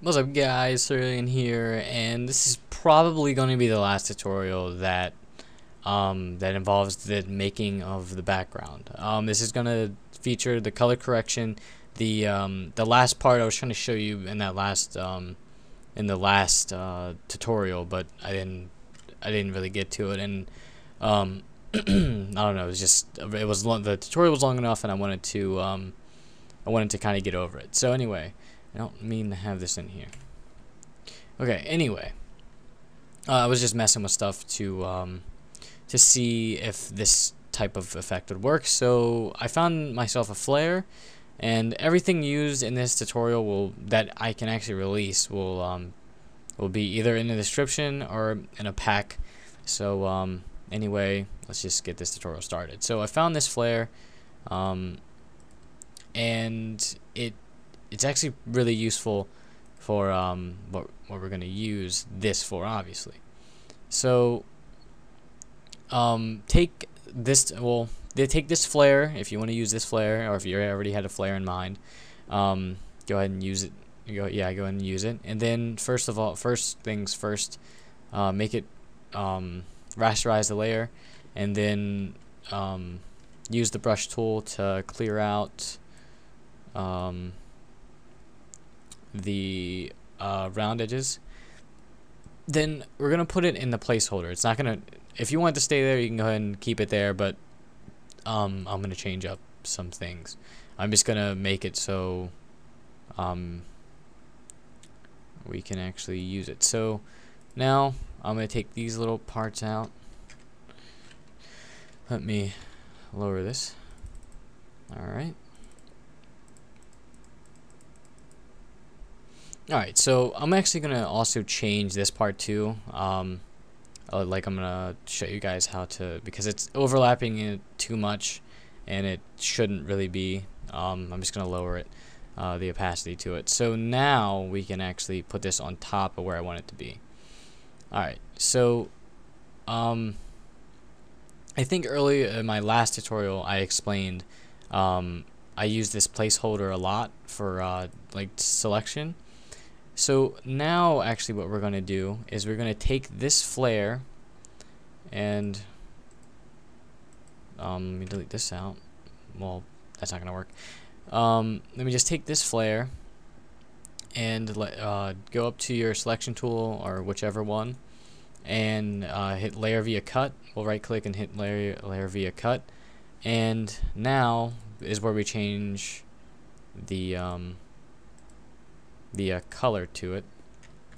What's up guys, SirAlien here, and this is probably going to be the last tutorial that that involves the making of the background. This is going to feature the color correction. The last part I was trying to show you in that last tutorial, but I didn't really get to it, and I don't know, the tutorial was long enough, and I wanted to kind of get over it. So anyway, I don't mean to have this in here. Okay, anyway, I was just messing with stuff to see if this type of effect would work. So I found myself a flare, and everything used in this tutorial that I can actually release will be either in the description or in a pack. So anyway, let's just get this tutorial started. So I found this flare, and it's actually really useful for what we're going to use this for, obviously. So take this flare if you want to use this flare, or if you already had a flare in mind. Go ahead and use it. Go ahead and use it. And then first things first, make it rasterize the layer, and then use the brush tool to clear out the round edges. Then we're gonna put it in the placeholder. It's not gonna. If you want it to stay there, you can go ahead and keep it there. But I'm gonna change up some things. I'm just gonna make it so we can actually use it. So now I'm gonna take these little parts out. Let me lower this. All right. Alright, so I'm actually going to also change this part too. I'm going to show you guys how to, because it's overlapping it too much and it shouldn't really be. I'm just going to lower it, the opacity to it. So now we can actually put this on top of where I want it to be. Alright, so I think earlier in my last tutorial I explained I use this placeholder a lot for like selection. So now actually what we're going to do is we're going to take this flare and let me delete this out. Well, that's not going to work. Let me just take this flare and go up to your selection tool or whichever one, and hit layer via cut. We'll right click and hit layer via cut, and now is where we change the color to it.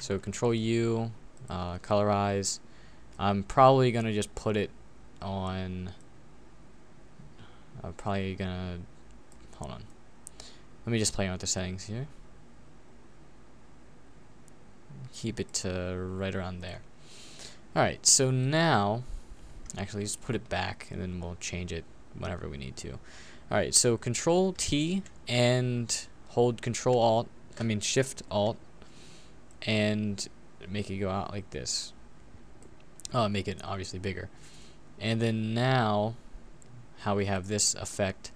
So Control U, colorize. I'm probably gonna just put it on. I'm probably gonna hold on. Let me just play with the settings here. Keep it to right around there. All right. So now, actually, just put it back, and then we'll change it whenever we need to. All right. So Control T and hold Shift Alt, and make it go out like this. Make it obviously bigger. And then now, how we have this effect,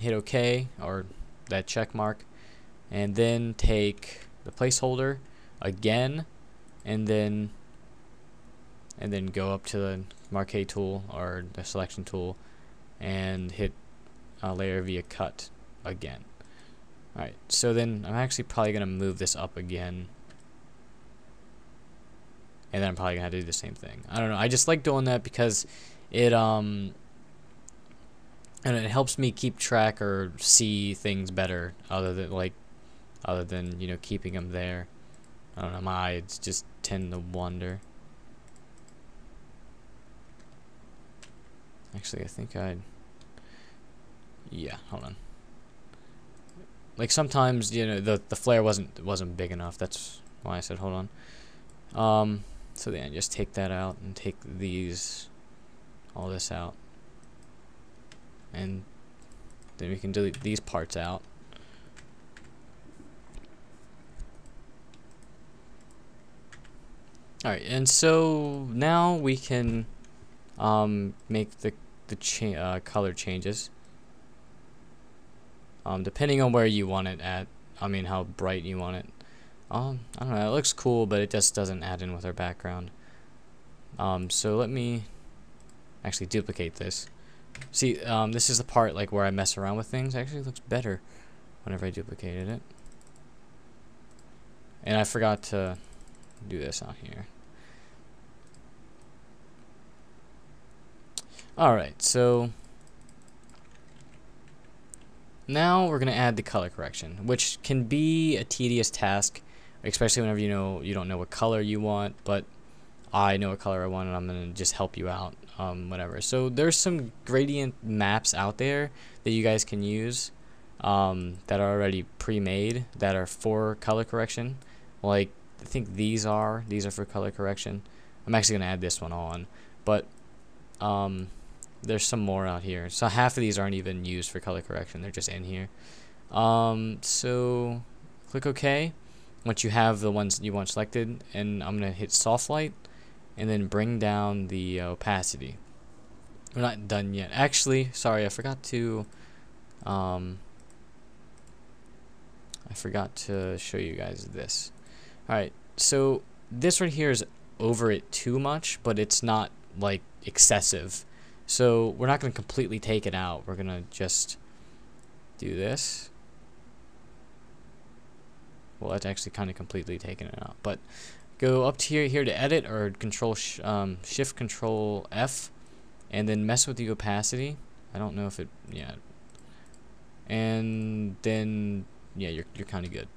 hit OK, or that check mark, and then take the placeholder again, and then go up to the marquee tool or the selection tool and hit layer via cut again. Alright, so then I'm actually probably going to move this up again, and then I'm probably going to have to do the same thing. I don't know, I just like doing that because it and it helps me keep track or see things better, other than you know, keeping them there. I don't know, my eyes just tend to wander. Actually, I think yeah, hold on. Like sometimes, you know, the flare wasn't big enough. That's why I said hold on. So then just take that out and take all this out, and then we can delete these parts out. All right, and so now we can make the color changes. Depending on where you want it at. I mean how bright you want it. I don't know, it looks cool, but it just doesn't add in with our background. So let me actually duplicate this. See, this is the part like where I mess around with things. Actually, it looks better whenever I duplicated it. And I forgot to do this on here. Alright, so now we're going to add the color correction, which can be a tedious task, especially whenever you don't know what color you want, but I know what color I want and I'm going to just help you out, whatever. So there's some gradient maps out there that you guys can use that are already pre-made that are for color correction. Like, I think these are for color correction. I'm actually going to add this one on, but there's some more out here. So half of these aren't even used for color correction. They're just in here. So click OK once you have the ones you want selected, and I'm going to hit soft light and then bring down the opacity. We're not done yet. Actually, sorry, I forgot to show you guys this. Alright, so this right here is over it too much, but it's not like excessive. So we're not going to completely take it out. We're going to just do this. Well, that's actually kind of completely taking it out. But go up to here to edit, or Shift Control F, and then mess with the opacity. I don't know if it, yeah. And then yeah, you're kind of good.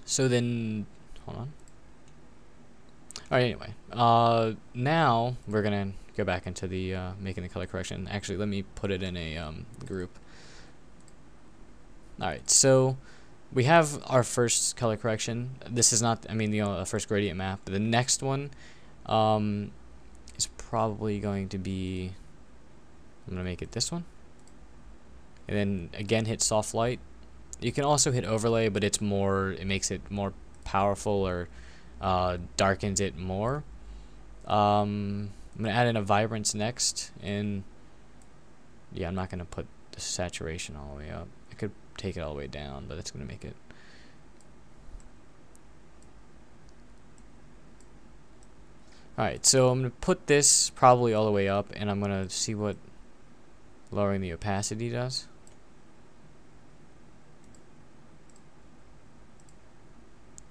So then, hold on. Alright, anyway, now we're gonna go back into the making the color correction. Actually, let me put it in a group. Alright, so we have our first color correction. This is not, I mean, the first gradient map. The next one is probably going to be, I'm gonna make it this one, and then again hit soft light. You can also hit overlay, but it makes it more powerful, or darkens it more. I'm gonna add in a vibrance next, and yeah, I'm not gonna put the saturation all the way up. I could take it all the way down, but it's gonna make it. Alright, so I'm gonna put this probably all the way up, and I'm gonna see what lowering the opacity does.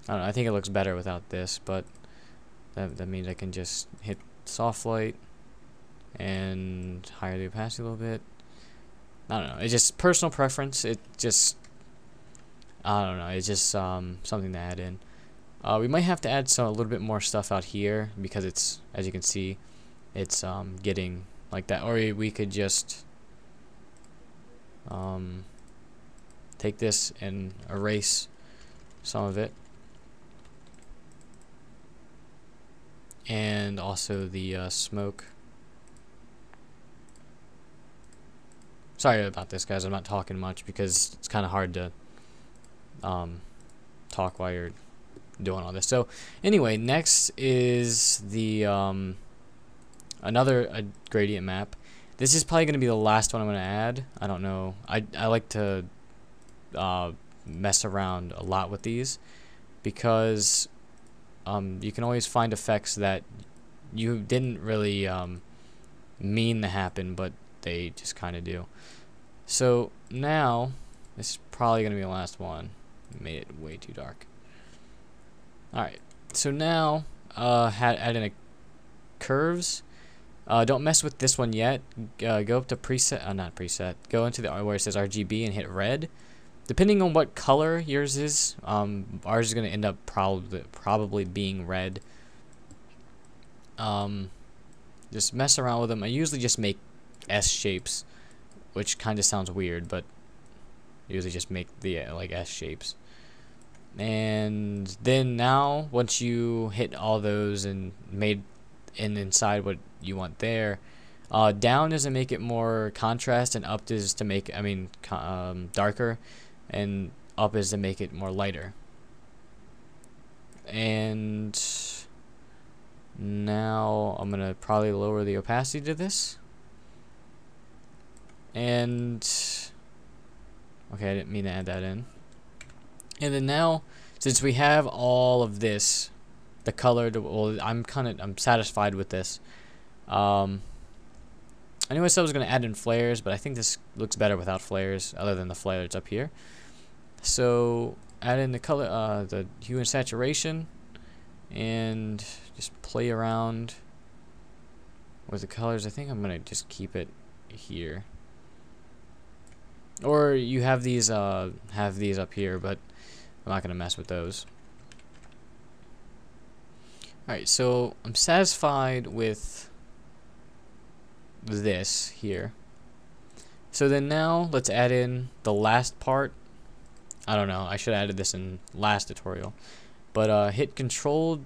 I don't know, I think it looks better without this, but that means I can just hit soft light and higher the opacity a little bit. I don't know, it's just personal preference. It just, I don't know, it's just something to add in. We might have to add a little bit more stuff out here, because it's, as you can see, it's getting like that. Or we could just take this and erase some of it. And also the smoke. Sorry about this, guys. I'm not talking much because it's kind of hard to talk while you're doing all this. So anyway, next is the another gradient map. This is probably going to be the last one I'm going to add. I don't know. I like to mess around a lot with these, because you can always find effects that you didn't really mean to happen, but they just kind of do. So now, this is probably going to be the last one. Made it way too dark. Alright, so now add in a curves. Don't mess with this one yet. Go up to preset, not preset. Go into the where it says RGB and hit red. Depending on what color yours is, ours is going to end up probably being red. Just mess around with them. I usually just make S shapes, which kind of sounds weird, but I usually just make the like S shapes. And then now, once you hit all those and made inside what you want there, down is to make it more contrast, and up is to make, darker, and up is to make it more lighter. And now I'm gonna probably lower the opacity to this, and Okay, I didn't mean to add that in. And then now, since we have all of this, the colored, well, I'm satisfied with this. I knew I said I was going to add in flares, but I think this looks better without flares, other than the flares up here. So add in the color, the hue and saturation, and just play around with the colors. I think I'm going to just keep it here. Or you have these up here, but I'm not going to mess with those. Alright, so I'm satisfied with this here. So then now let's add in the last part. I don't know, I should have added this in last tutorial. But hit Control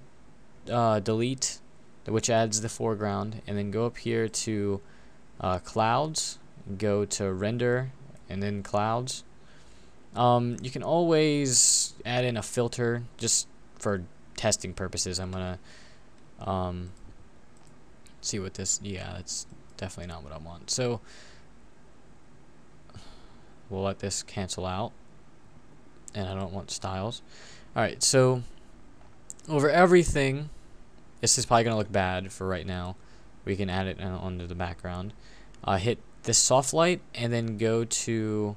Delete, which adds the foreground, and then go up here to Clouds, go to Render, and then Clouds. You can always add in a filter just for testing purposes. I'm gonna see what this, yeah, that's definitely not what I want. So we'll let this cancel out, and I don't want styles. Alright, so over everything, this is probably gonna look bad for right now. We can add it onto the background. Hit this soft light and then go to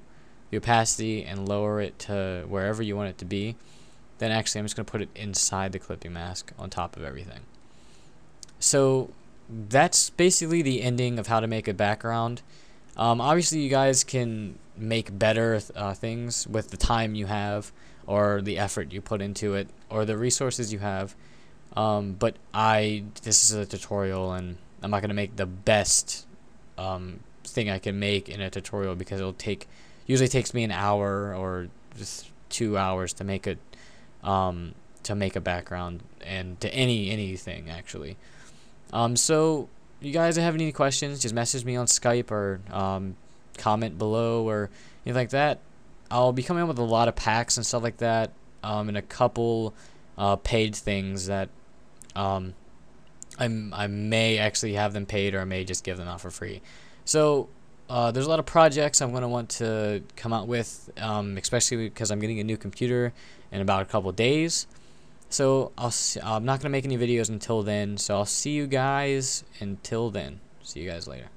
the opacity and lower it to wherever you want it to be. Then actually I'm just going to put it inside the clipping mask on top of everything. So that's basically the ending of how to make a background. Obviously you guys can make better things with the time you have, or the effort you put into it, or the resources you have. But this is a tutorial, and I'm not going to make the best thing I can make in a tutorial, because usually takes me an hour or just 2 hours to make a background, and to anything actually. So you guys have any questions, just message me on Skype, or comment below, or anything like that. I'll be coming up with a lot of packs and stuff like that, and a couple paid things that I may actually have them paid, or I may just give them out for free. So there's a lot of projects I'm going to want to come out with, especially because I'm getting a new computer in about a couple days. So I'm not going to make any videos until then, so I'll see you guys until then. See you guys later.